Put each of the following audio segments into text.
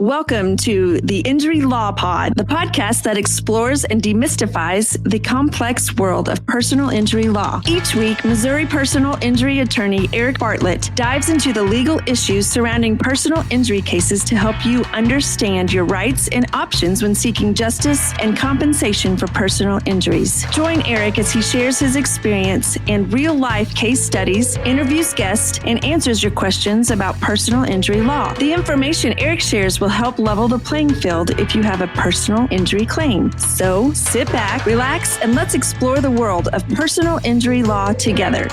Welcome to the Injury Law Pod, the podcast that explores and demystifies the complex world of personal injury law. Each week, Missouri personal injury attorney Eric Bartlett dives into the legal issues surrounding personal injury cases to help you understand your rights and options when seeking justice and compensation for personal injuries. Join Eric as he shares his experience and real-life case studies, interviews guests, and answers your questions about personal injury law. The information Eric shares will help level the playing field if you have a personal injury claim. So sit back, relax, and let's explore the world of personal injury law together.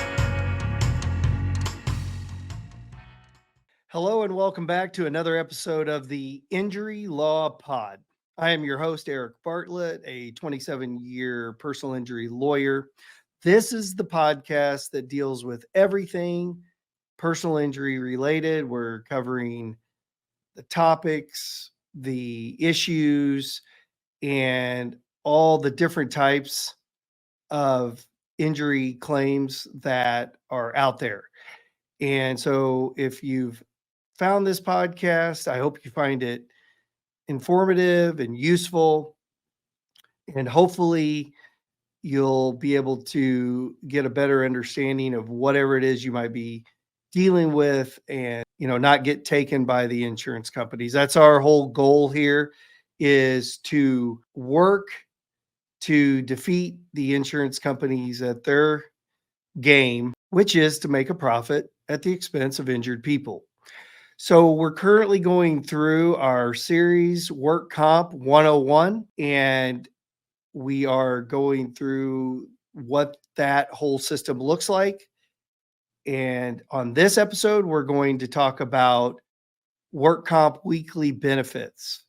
Hello and welcome back to another episode of the Injury Law Pod. I am your host, Eric Bartlett, a 27-year personal injury lawyer. This is the podcast that deals with everything personal injury related. We're covering the topics, the issues, and all the different types of injury claims that are out there. And so if you've found this podcast, I hope you find it informative and useful, and hopefully you'll be able to get a better understanding of whatever it is you might be dealing with and not get taken by the insurance companies. That's our whole goal here, is to work to defeat the insurance companies at their game, which is to make a profit at the expense of injured people. So we're currently going through our series Work Comp 101, and we are going through what that whole system looks like. And on this episode, we're going to talk about work comp weekly benefits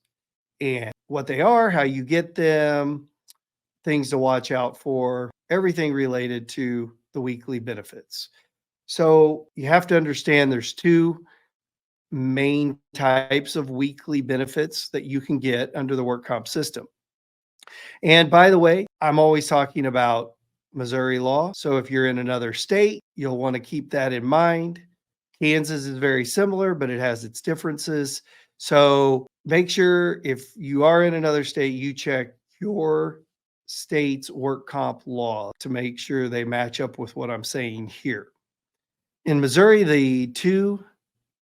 and what they are, how you get them, things to watch out for, everything related to the weekly benefits. So you have to understand there's two main types of weekly benefits that you can get under the work comp system. And by the way, I'm always talking about Missouri law. So if you're in another state, you'll want to keep that in mind. Kansas is very similar, but it has its differences. So make sure if you are in another state, you check your state's work comp law to make sure they match up with what I'm saying here. In Missouri, the two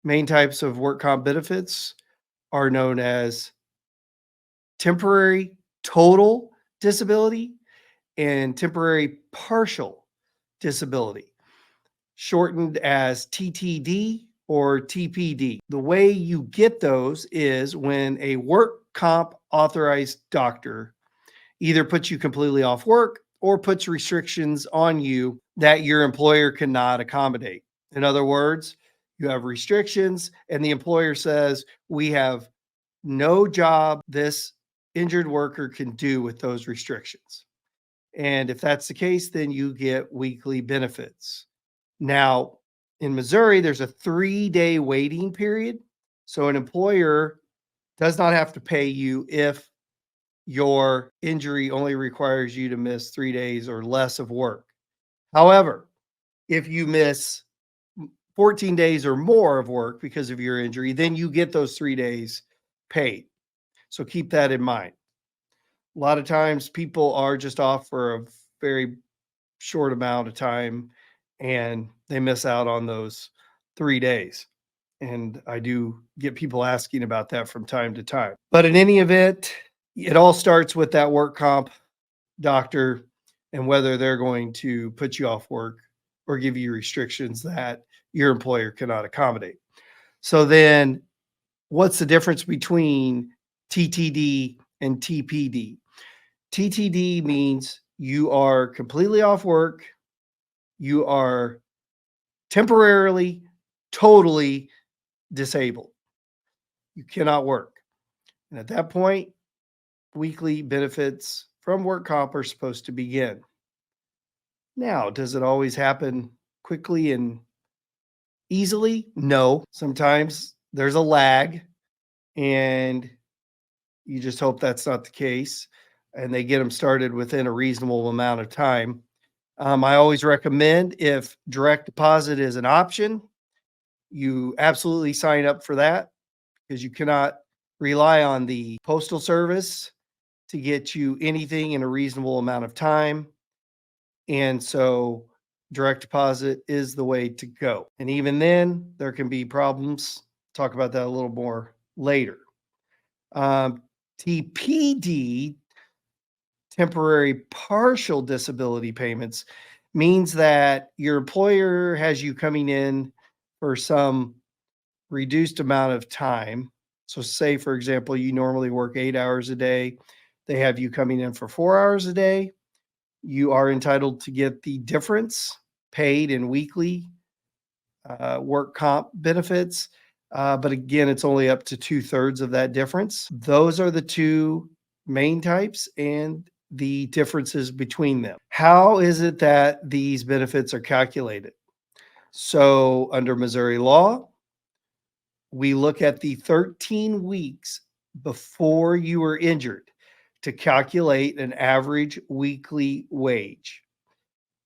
main types of work comp benefits are known as temporary total disability and temporary partial disability, shortened as TTD or TPD. The way you get those is when a work comp authorized doctor either puts you completely off work or puts restrictions on you that your employer cannot accommodate. In other words, you have restrictions and the employer says, we have no job this injured worker can do with those restrictions. And if that's the case, then you get weekly benefits. Now, in Missouri, there's a 3-day waiting period. So an employer does not have to pay you if your injury only requires you to miss 3 days or less of work. However, if you miss 14 days or more of work because of your injury, then you get those 3 days paid. So keep that in mind. A lot of times people are just off for a very short amount of time and they miss out on those 3 days. And I do get people asking about that from time to time. But in any event, it all starts with that work comp doctor and whether they're going to put you off work or give you restrictions that your employer cannot accommodate. So then what's the difference between TTD and TPD? TTD means you are completely off work. You are temporarily, totally disabled. You cannot work. And at that point, weekly benefits from work comp are supposed to begin. Now, does it always happen quickly and easily? No. Sometimes there's a lag and you just hope that's not the case. And they get them started within a reasonable amount of time. I always recommend, if direct deposit is an option, you absolutely sign up for that because you cannot rely on the postal service to get you anything in a reasonable amount of time. And so direct deposit is the way to go. And even then, there can be problems. Talk about that a little more later. TPD, temporary partial disability payments, means that your employer has you coming in for some reduced amount of time. So, say, for example, you normally work 8 hours a day, they have you coming in for 4 hours a day. You are entitled to get the difference paid in weekly work comp benefits. But again, it's only up to 2/3 of that difference. Those are the two main types and the differences between them. How is it that these benefits are calculated? So, under Missouri law, we look at the 13 weeks before you were injured to calculate an average weekly wage.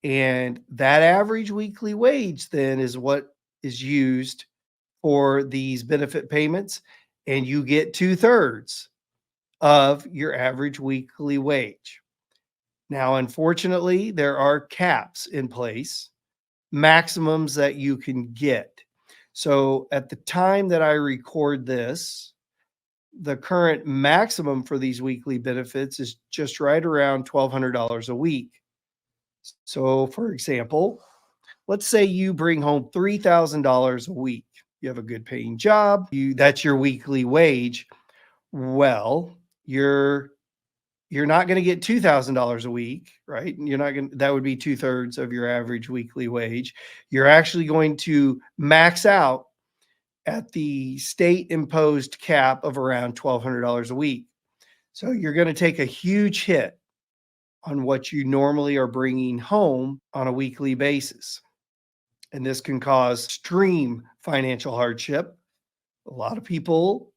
And that average weekly wage then is what is used for these benefit payments. And you get 2/3 of your average weekly wage. Now, unfortunately, there are caps in place, maximums that you can get. So at the time that I record this, the current maximum for these weekly benefits is just right around $1,200 a week. So, for example, let's say you bring home $3,000 a week. You have a good paying job, that's your weekly wage. Well, you're not going to get $2,000 a week, right? You're not going to, that would be 2/3 of your average weekly wage. You're actually going to max out at the state imposed cap of around $1,200 a week. So you're going to take a huge hit on what you normally are bringing home on a weekly basis. And this can cause extreme financial hardship. A lot of people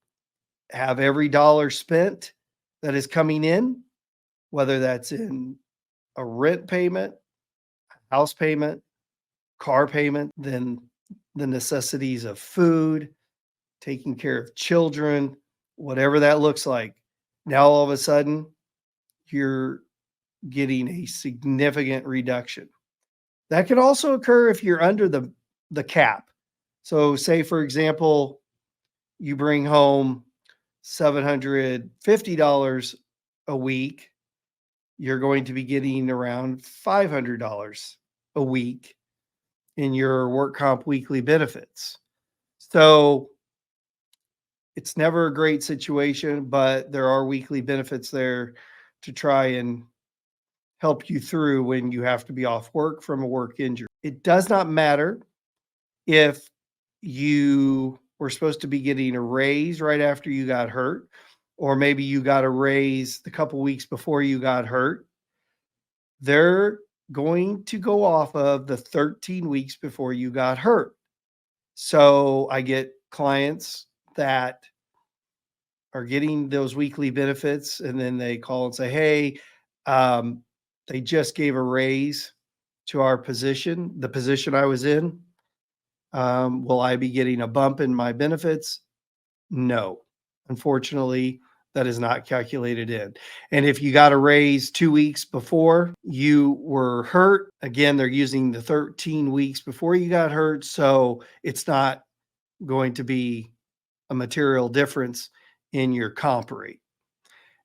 have every dollar spent that is coming in, whether that's in a rent payment, house payment, car payment, then the necessities of food, taking care of children, whatever that looks like. Now, all of a sudden, you're getting a significant reduction. That can also occur if you're under the cap. So, say, for example, you bring home $750 a week, you're going to be getting around $500 a week in your work comp weekly benefits. So it's never a great situation, but there are weekly benefits there to try and help you through when you have to be off work from a work injury. It does not matter if you were supposed to be getting a raise right after you got hurt, or maybe you got a raise the couple weeks before you got hurt. They're going to go off of the 13 weeks before you got hurt. So I get clients that are getting those weekly benefits, and then they call and say, "Hey, they just gave a raise to our position, the position I was in. Will I be getting a bump in my benefits?" No, unfortunately, that is not calculated in. And if you got a raise 2 weeks before you were hurt, again, they're using the 13 weeks before you got hurt. So it's not going to be a material difference in your comp rate.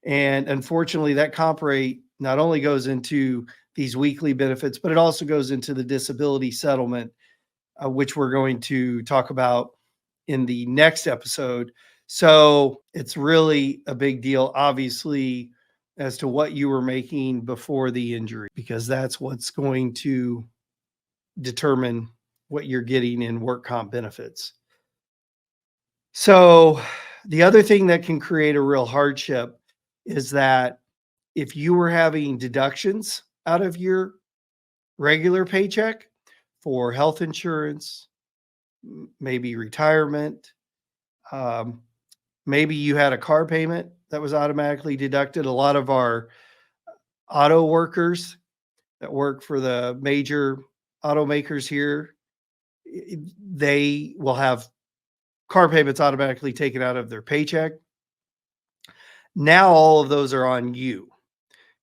And unfortunately, that comp rate not only goes into these weekly benefits, but it also goes into the disability settlement, which we're going to talk about in the next episode. So it's really a big deal, obviously, as to what you were making before the injury, because that's what's going to determine what you're getting in work comp benefits. So the other thing that can create a real hardship is that if you were having deductions out of your regular paycheck for health insurance, maybe retirement, maybe you had a car payment that was automatically deducted. A lot of our auto workers that work for the major automakers here, they will have car payments automatically taken out of their paycheck. Now all of those are on you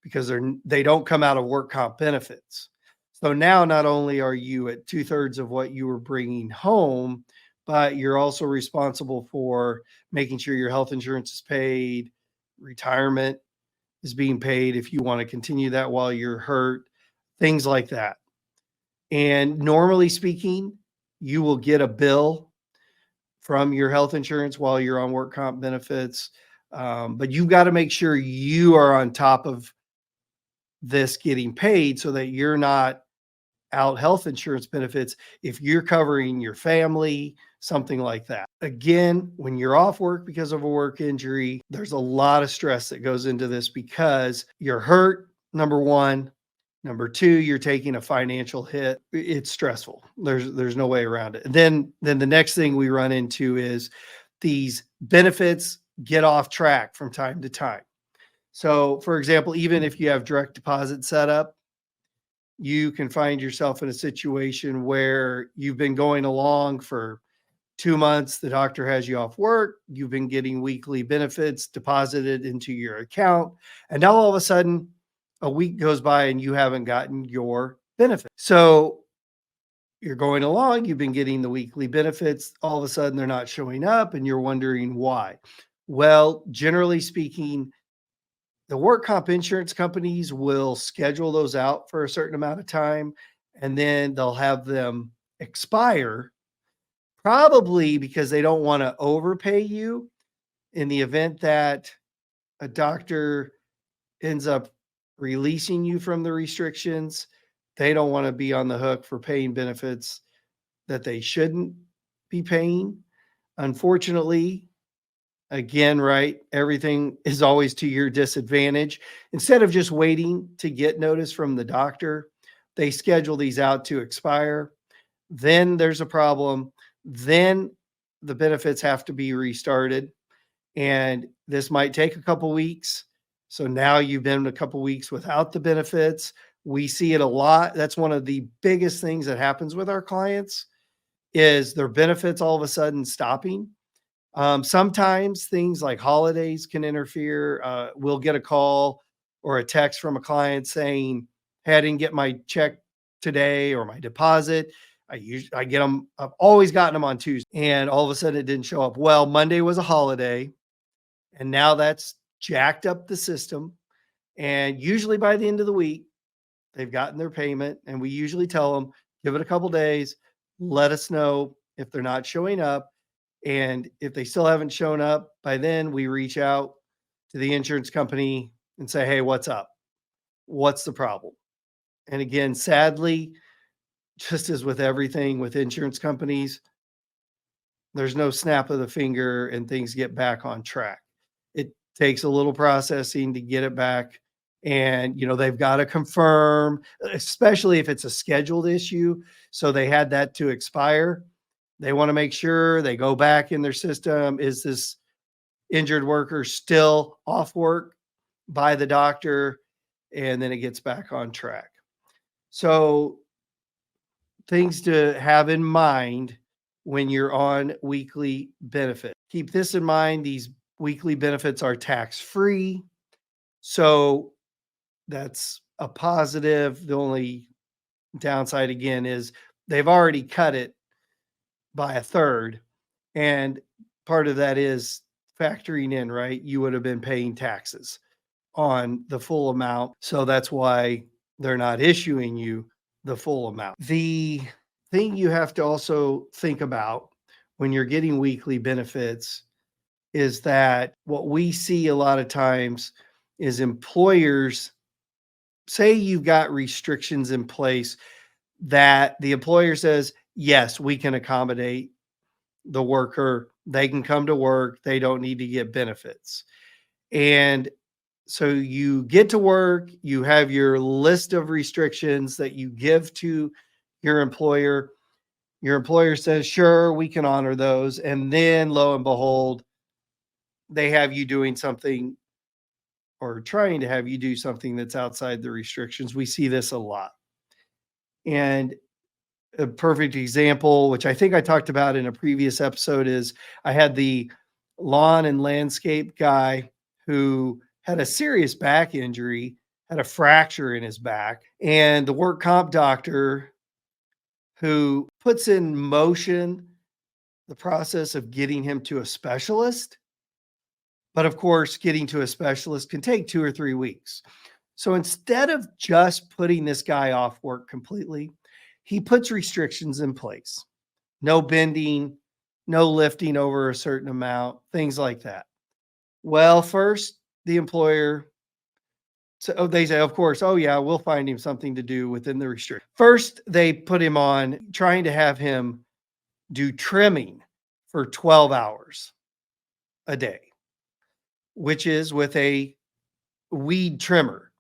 because they don't come out of work comp benefits. So now not only are you at 2/3 of what you were bringing home, but you're also responsible for making sure your health insurance is paid, retirement is being paid if you want to continue that while you're hurt, things like that. And normally speaking, you will get a bill from your health insurance while you're on work comp benefits. But you've got to make sure you are on top of this getting paid so that you're not out health insurance benefits if you're covering your family, something like that. Again, when you're off work because of a work injury, there's a lot of stress that goes into this because you're hurt, number one. Number two, you're taking a financial hit. It's stressful. There's no way around it. Then the next thing we run into is these benefits get off track from time to time. So, for example, even if you have direct deposit set up, you can find yourself in a situation where you've been going along for 2 months. The doctor has you off work. You've been getting weekly benefits deposited into your account. And now all of a sudden, a week goes by and you haven't gotten your benefit. So you're going along, you've been getting the weekly benefits. All of a sudden, they're not showing up and you're wondering why. Well, generally speaking, the work comp insurance companies will schedule those out for a certain amount of time and then they'll have them expire, probably because they don't want to overpay you in the event that a doctor ends up releasing you from the restrictions. They don't want to be on the hook for paying benefits that they shouldn't be paying. Unfortunately, again, right, everything is always to your disadvantage. Instead of just waiting to get notice from the doctor, they schedule these out to expire. Then there's a problem. Then the benefits have to be restarted. And this might take a couple weeks. So now you've been a couple weeks without the benefits. We see it a lot. That's one of the biggest things that happens with our clients is their benefits all of a sudden stopping. Sometimes things like holidays can interfere. We'll get a call or a text from a client saying, "Hey, I didn't get my check today or my deposit." I get them. I've always gotten them on Tuesday, and all of a sudden it didn't show up. Well, Monday was a holiday, and now that's jacked up the system. And usually by the end of the week, they've gotten their payment, and we usually tell them, give it a couple days, let us know if they're not showing up. And if they still haven't shown up by then, we reach out to the insurance company and say, "Hey, what's up? What's the problem?" And again, sadly, just as with everything with insurance companies, there's no snap of the finger and things get back on track. It takes a little processing to get it back. And, they've got to confirm, especially if it's a scheduled issue. So they had that to expire. They want to make sure they go back in their system. Is this injured worker still off work by the doctor? And then it gets back on track. So things to have in mind when you're on weekly benefit. Keep this in mind. These weekly benefits are tax-free. So that's a positive. The only downside again is they've already cut it by a third. And part of that is factoring in, right? You would have been paying taxes on the full amount. So that's why they're not issuing you the full amount. The thing you have to also think about when you're getting weekly benefits is that what we see a lot of times is employers say you've got restrictions in place that the employer says, yes, we can accommodate the worker. They can come to work. They don't need to get benefits. And so you get to work, you have your list of restrictions that you give to your employer. Your employer says, sure, we can honor those. And then lo and behold, they have you doing something or trying to have you do something that's outside the restrictions. We see this a lot. And a perfect example, which I think I talked about in a previous episode, is I had the lawn and landscape guy who had a serious back injury, had a fracture in his back, and the work comp doctor who puts in motion the process of getting him to a specialist. But of course, getting to a specialist can take 2 or 3 weeks. So instead of just putting this guy off work completely, he puts restrictions in place. No bending, no lifting over a certain amount, things like that. Well, first, the employer, so they say, of course, oh yeah, we'll find him something to do within the restriction. First, they put him on trying to have him do trimming for 12 hours a day, which is with a weed trimmer.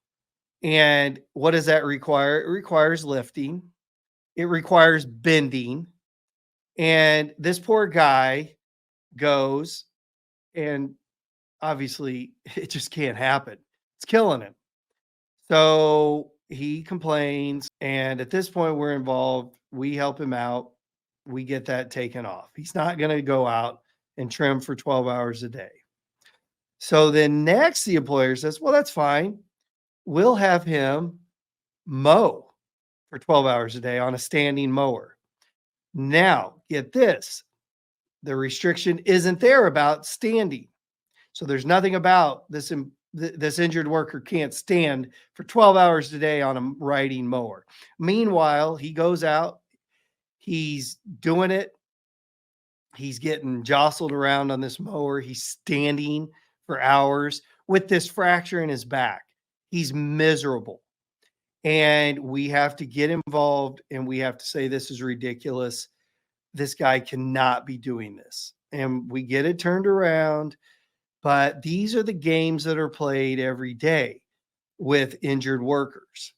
And what does that require? It requires lifting, it requires bending. And this poor guy goes, and obviously it just can't happen. It's killing him. So he complains. And at this point, we're involved. We help him out. We get that taken off. He's not going to go out and trim for 12 hours a day. So then next, the employer says, well, that's fine. We'll have him mow for 12 hours a day on a standing mower. Now, get this. The restriction isn't there about standing. So there's nothing about this injured worker can't stand for 12 hours a day on a riding mower. Meanwhile, he goes out, he's doing it. He's getting jostled around on this mower. He's standing for hours with this fracture in his back. He's miserable. And we have to get involved and we have to say, this is ridiculous. This guy cannot be doing this. And we get it turned around. But these are the games that are played every day with injured workers.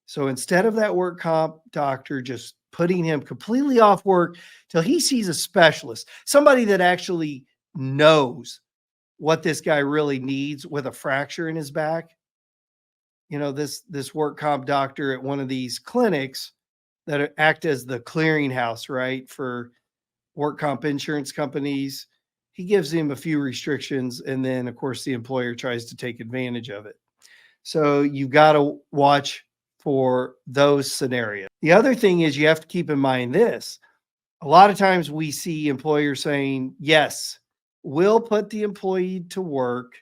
So instead of that work comp doctor just putting him completely off work till he sees a specialist, somebody that actually knows what this guy really needs with a fracture in his back. You know, this work comp doctor at one of these clinics that act as the clearinghouse, right, for work comp insurance companies, he gives him a few restrictions, and then of course the employer tries to take advantage of it. So you've got to watch for those scenarios. The other thing is you have to keep in mind this. A lot of times we see employers saying, yes, we'll put the employee to work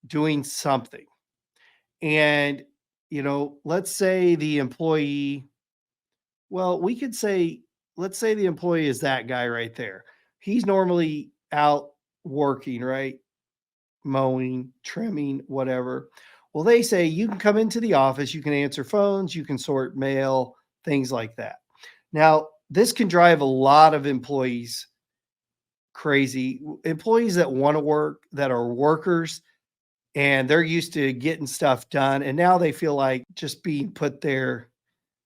doing something. And, you know, let's say the employee, well, we could say, let's say the employee is that guy right there. He's normally out working, right? Mowing, trimming, whatever. Well, they say you can come into the office, you can answer phones, you can sort mail, things like that. Now, this can drive a lot of employees crazy. Employees that want to work, that are workers, and they're used to getting stuff done. And now they feel like just being put there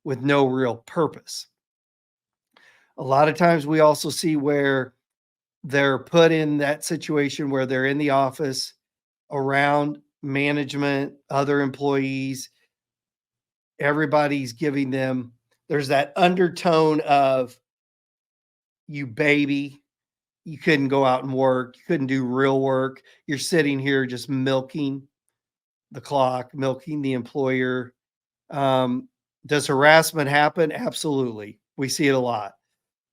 with no real purpose. A lot of times we also see where they're put in that situation where they're in the office around management, other employees. Everybody's giving them, there's that undertone of, you baby, you couldn't go out and work, you couldn't do real work. You're sitting here just milking the clock, milking the employer. Does harassment happen? Absolutely. We see it a lot.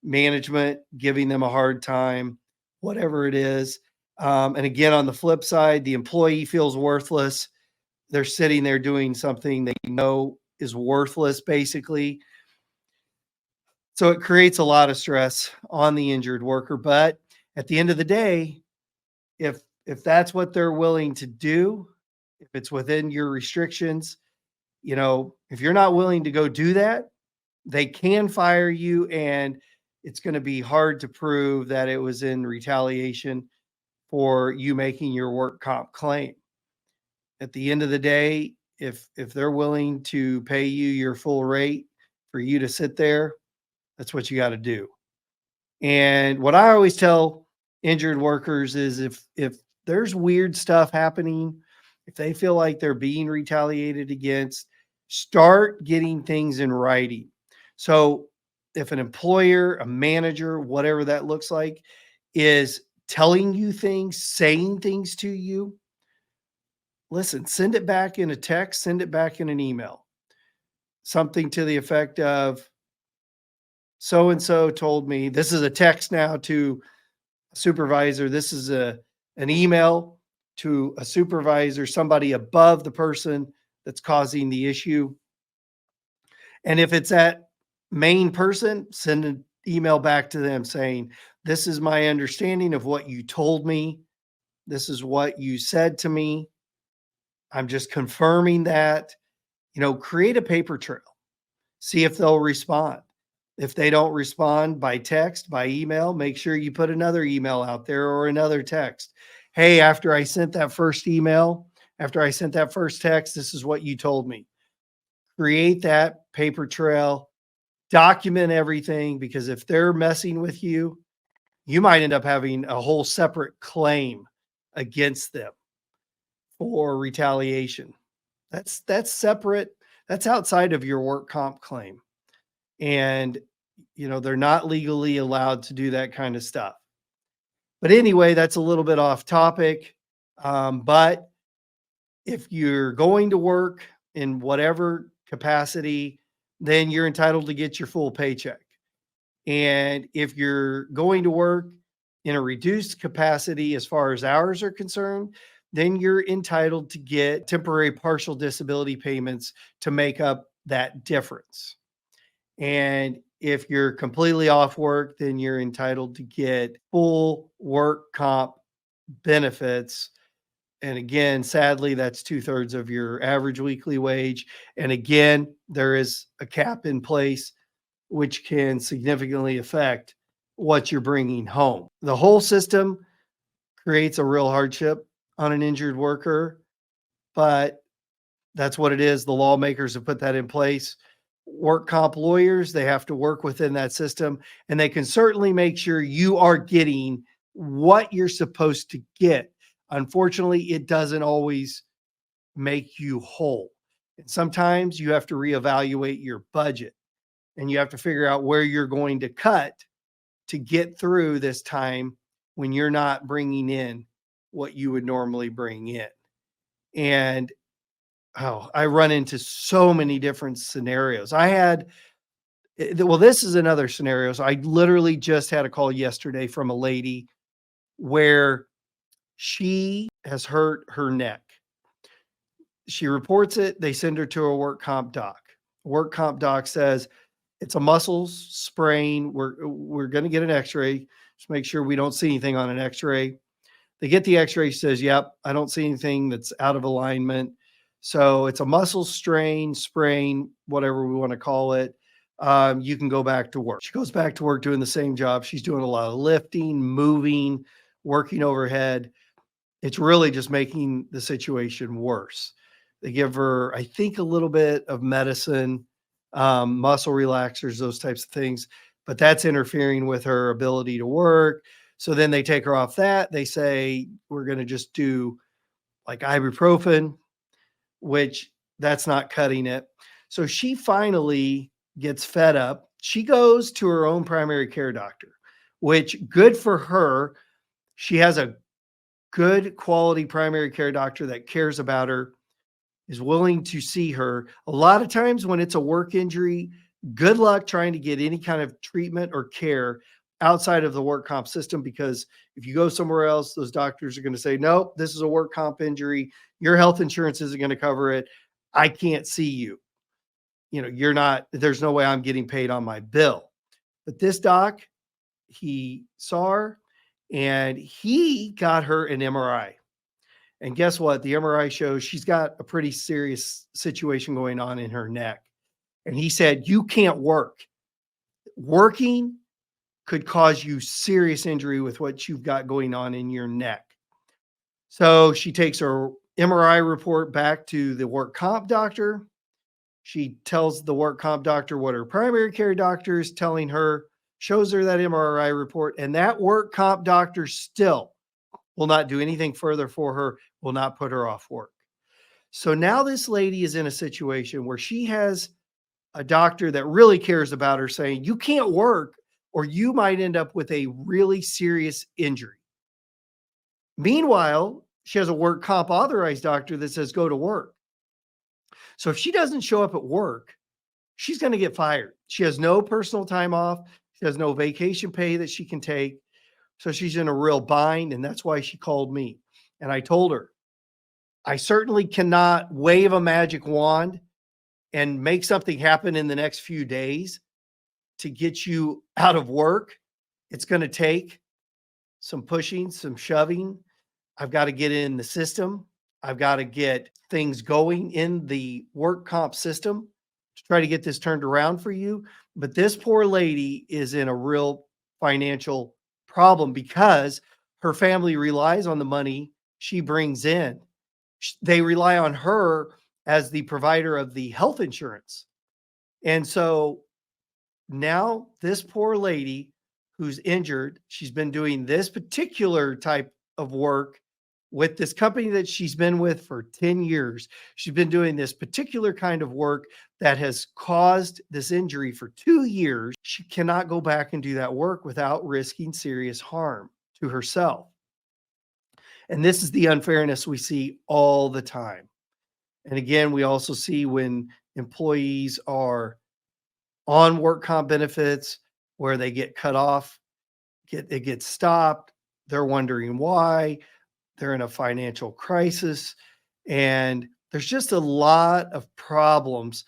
Management giving them a hard time, whatever it is. And again, on the flip side, the employee feels worthless. They're sitting there doing something they know is worthless, basically. So it creates a lot of stress on the injured worker. But at the end of the day, if that's what they're willing to do, if it's within your restrictions, you know, if you're not willing to go do that, they can fire you, and it's going to be hard to prove that it was in retaliation for you making your work comp claim. At the end of the day, if they're willing to pay you your full rate for you to sit there, that's what you got to do. And what I always tell injured workers is if there's weird stuff happening, if they feel like they're being retaliated against, start getting things in writing. So if an employer, a manager, whatever that looks like, is telling you things, saying things to you, listen, send it back in a text, send it back in an email. Something to the effect of, so and so told me, this is a text now to a supervisor, this is an email to a supervisor, somebody above the person that's causing the issue. And if it's that main person, send an email back to them saying, this is my understanding of what you told me. This is what you said to me. I'm just confirming that. Create a paper trail. See if they'll respond. If they don't respond by text, by email, make sure you put another email out there or another text. Hey, after I sent that first email, after I sent that first text, this is what you told me. Create that paper trail, document everything, because if they're messing with you, you might end up having a whole separate claim against them for retaliation. That's separate. That's outside of your work comp claim. And, they're not legally allowed to do that kind of stuff. But anyway, that's a little bit off topic. But if you're going to work in whatever capacity, then you're entitled to get your full paycheck. And if you're going to work in a reduced capacity as far as hours are concerned, then you're entitled to get temporary partial disability payments to make up that difference. And if you're completely off work, then you're entitled to get full work comp benefits. And again, sadly, that's 2/3 of your average weekly wage. And again, there is a cap in place, which can significantly affect what you're bringing home. The whole system creates a real hardship on an injured worker, but that's what it is. The lawmakers have put that in place. Work comp lawyers, they have to work within that system, and they can certainly make sure you are getting what you're supposed to get. Unfortunately, it doesn't always make you whole. And sometimes you have to reevaluate your budget and you have to figure out where you're going to cut to get through this time when you're not bringing in what you would normally bring in. And I run into so many different scenarios. This is another scenario. So I literally just had a call yesterday from a lady where she has hurt her neck. She reports it. They send her to a work comp doc. Work comp doc says it's a muscle sprain. We're going to get an x-ray. Just make sure we don't see anything on an x-ray. They get the x-ray. She says, yep, I don't see anything that's out of alignment. So it's a muscle sprain, whatever we want to call it. You can go back to work. She goes back to work doing the same job. She's doing a lot of lifting, moving, working overhead. It's really just making the situation worse. They give her, I think, a little bit of medicine, muscle relaxers, those types of things, but that's interfering with her ability to work. So then they take her off that. They say, we're going to just do like ibuprofen, which that's not cutting it. So she finally gets fed up. She goes to her own primary care doctor, which good for her. She has a good quality primary care doctor that cares about her, is willing to see her. A lot of times when it's a work injury, good luck trying to get any kind of treatment or care outside of the work comp system, because if you go somewhere else, those doctors are going to say, nope, this is a work comp injury. Your health insurance isn't going to cover it. I can't see you. There's no way I'm getting paid on my bill. But this doc, he saw her and he got her an MRI. And guess what? The MRI shows she's got a pretty serious situation going on in her neck. And he said, you can't work. Working could cause you serious injury with what you've got going on in your neck. So she takes her MRI report back to the work comp doctor. She tells the work comp doctor what her primary care doctor is telling her, shows her that MRI report, and that work comp doctor still will not do anything further for her, will not put her off work. So now this lady is in a situation where she has a doctor that really cares about her saying, you can't work or you might end up with a really serious injury. Meanwhile, she has a work comp authorized doctor that says go to work. So if she doesn't show up at work, she's going to get fired. She has no personal time off. She has no vacation pay that she can take. So she's in a real bind. And that's why she called me. And I told her, I certainly cannot wave a magic wand and make something happen in the next few days to get you out of work. It's going to take some pushing, some shoving. I've got to get in the system. I've got to get things going in the work comp system to try to get this turned around for you. But this poor lady is in a real financial problem because her family relies on the money she brings in. They rely on her as the provider of the health insurance. And so now this poor lady who's injured, she's been doing this particular type of work with this company that she's been with for 10 years. She's been doing this particular kind of work that has caused this injury for 2 years. She cannot go back and do that work without risking serious harm to herself. And this is the unfairness we see all the time. And again, we also see when employees are on work comp benefits where they get cut off, it gets stopped. They're wondering why. They're in a financial crisis. And there's just a lot of problems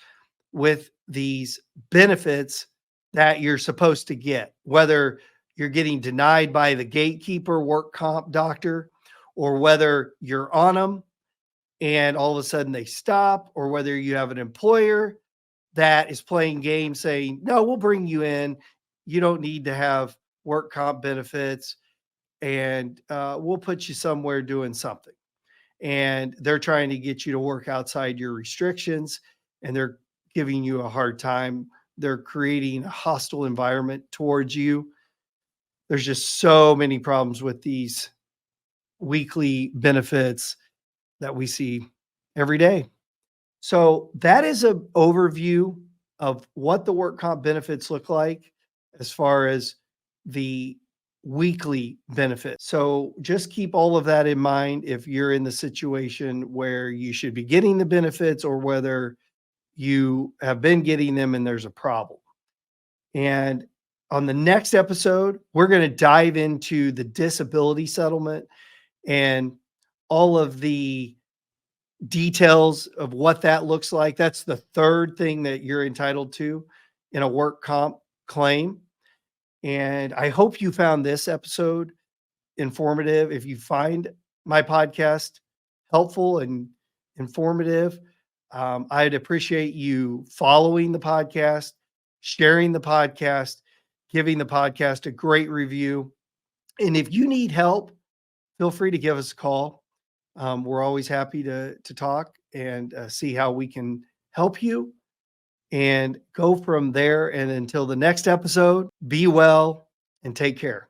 with these benefits that you're supposed to get, whether you're getting denied by the gatekeeper work comp doctor, or whether you're on them and all of a sudden they stop, or whether you have an employer that is playing games saying, no, we'll bring you in. You don't need to have work comp benefits, and we'll put you somewhere doing something. And they're trying to get you to work outside your restrictions, and they're giving you a hard time. They're creating a hostile environment towards you. There's just so many problems with these weekly benefits that we see every day. So that is an overview of what the work comp benefits look like as far as the weekly benefit. So just keep all of that in mind if you're in the situation where you should be getting the benefits or whether you have been getting them and there's a problem. And on the next episode, we're going to dive into the disability settlement and all of the details of what that looks like. That's the third thing that you're entitled to in a work comp claim. And I hope you found this episode informative. If you find my podcast helpful and informative, I'd appreciate you following the podcast, sharing the podcast, giving the podcast a great review. And if you need help, feel free to give us a call. We're always happy to talk and see how we can help you and go from there. And until the next episode, be well and take care.